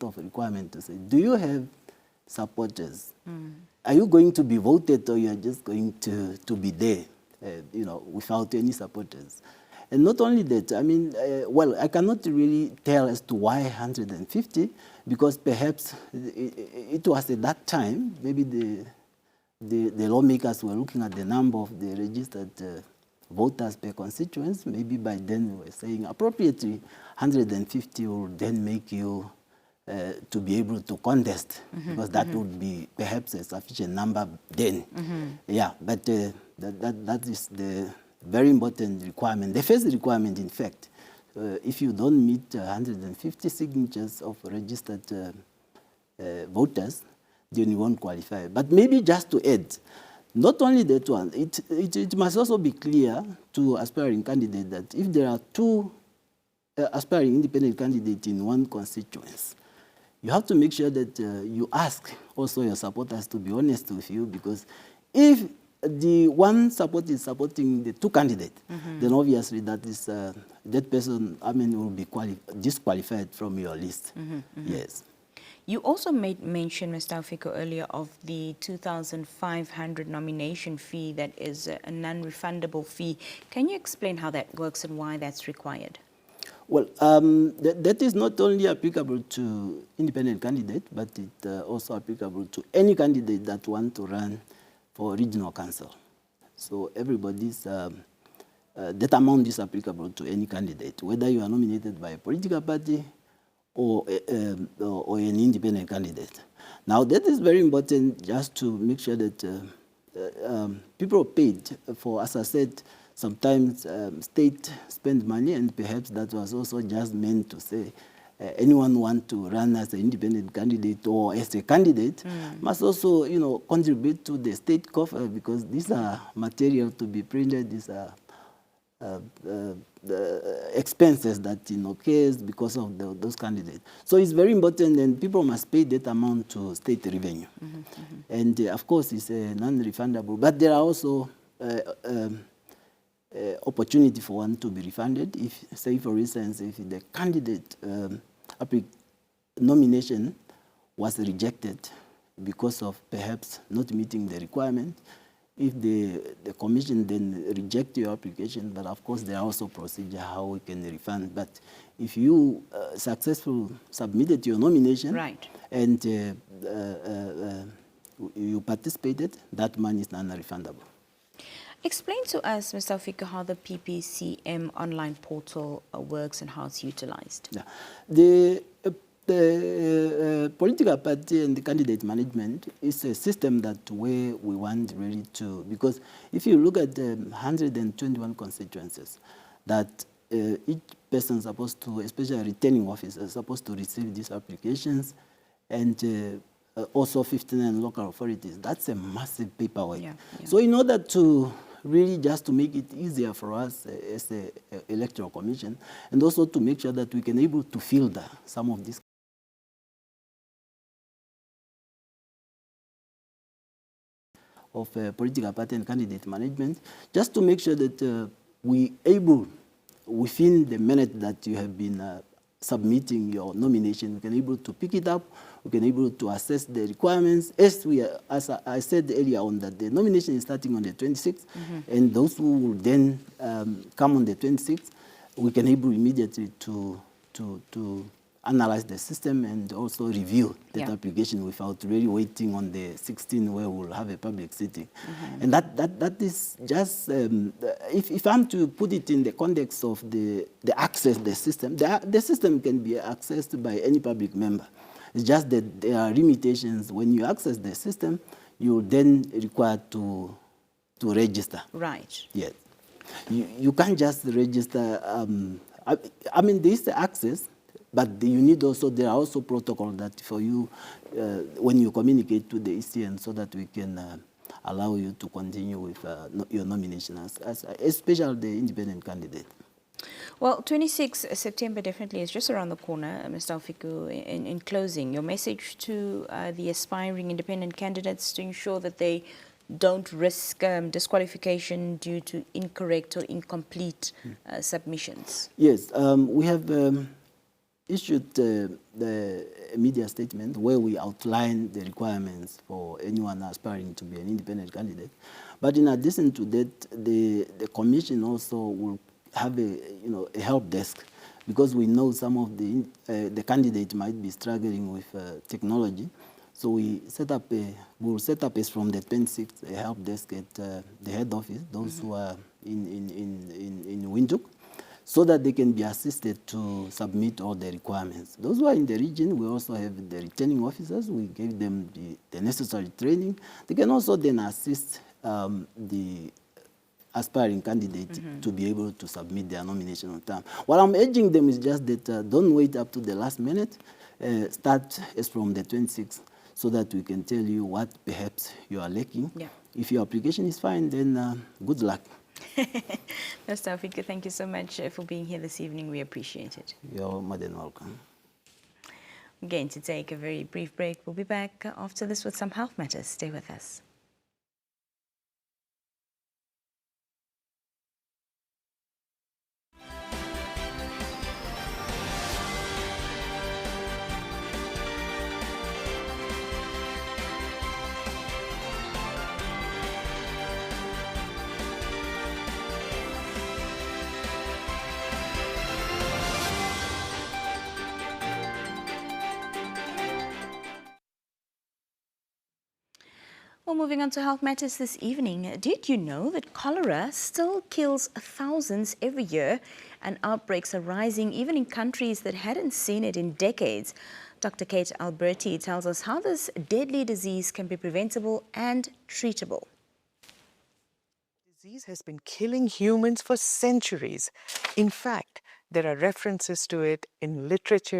of requirement to say, do you have supporters? Are you going to be voted, or you are just going to be there, without any supporters? And not only that, I mean, well, I cannot really tell as to why 150, because perhaps it was at that time, maybe the lawmakers were looking at the number of the registered voters per constituents. Maybe by then we were saying appropriately 150 will then make you to be able to contest, because that would be perhaps a sufficient number then. Yeah, but that is the very important requirement. The first requirement, in fact, if you don't meet 150 signatures of registered voters, then you won't qualify. But maybe just to add, not only that one, it must also be clear to aspiring candidates that if there are two aspiring independent candidates in one constituency, you have to make sure that you ask also your supporters to be honest with you, because if the one support is supporting the two candidates, then obviously that is that person, I mean, will be disqualified from your list. Yes. You also made mention, Mr. Haufiku, earlier of the 2,500 nomination fee that is a non-refundable fee. Can you explain how that works and why that's required? Well, that is not only applicable to independent candidates, but it also applicable to any candidate that want to run for regional council. So everybody's, that amount is applicable to any candidate, whether you are nominated by a political party or an independent candidate. Now, that is very important, just to make sure that people paid for, as I said, sometimes state spend money, and perhaps that was also just meant to say anyone want to run as an independent candidate or as a candidate must also, contribute to the state coffer, because these are material to be printed. These are the expenses that occurs because of those candidates. So it's very important, and people must pay that amount to state revenue. And of course, it's non-refundable. But there are also opportunity for one to be refunded if, say, for instance, if the candidate nomination was rejected because of perhaps not meeting the requirement. If the commission then reject your application, but of course there are also procedures how we can refund. But if you successfully submitted your nomination, right, and you participated, that money is non-refundable. Explain to us, Mr. Haufiku, how the PPCM online portal works and how it's utilized. Yeah. The political party and the candidate management is a system that we want really to, because if you look at the 121 constituencies that each person is supposed to, especially returning officers, is supposed to receive these applications, and also 59 local authorities, that's a massive paperwork. Yeah. So in order to really just to make it easier for us as the Electoral Commission, and also to make sure that we can able to filter some of these of political party and candidate management, just to make sure that we able, within the minute that you have been submitting your nomination, we can able to pick it up, we can able to assess the requirements. As I said earlier on, that the nomination is starting on the 26th, and those who will then come on the 26th, we can able immediately to analyze the system and also review that application without really waiting on the 16th where we'll have a public sitting. And that is just, if I'm to put it in the context of the access the system can be accessed by any public member. It's just that there are limitations. When you access the system, you're then required to register. Right. Yes. You can't just register. I mean, there is the access, but you need also, there are also protocols that for you, when you communicate to the ECN, so that we can allow you to continue with your nomination, especially the independent candidate. Well, 26 September definitely is just around the corner, Mr. Haufiku. In closing, your message to the aspiring independent candidates to ensure that they don't risk disqualification due to incorrect or incomplete submissions. Yes, we have issued the media statement where we outline the requirements for anyone aspiring to be an independent candidate. But in addition to that, the commission also will have a help desk, because we know some of the candidates might be struggling with technology. So we will set up from the 26th a help desk at the head office, those who are in Windhoek, so that they can be assisted to submit all the requirements. Those who are in the region, we also have the returning officers. We gave them the necessary training. They can also then assist the aspiring candidate to be able to submit their nomination on time. What I'm urging them is just that don't wait up to the last minute. Start as from the 26th, so that we can tell you what perhaps you are lacking. Yeah. If your application is fine, then good luck. Mr. Haufiku, thank you so much for being here this evening. We appreciate it. You're more than welcome. We're going to take a very brief break. We'll be back after this with some health matters. Stay with us. Well, moving on to health matters this evening. Did you know that cholera still kills thousands every year, and outbreaks are rising even in countries that hadn't seen it in decades? Dr. Kate Alberti tells us how this deadly disease can be preventable and treatable. The disease has been killing humans for centuries. In fact, there are references to it in literature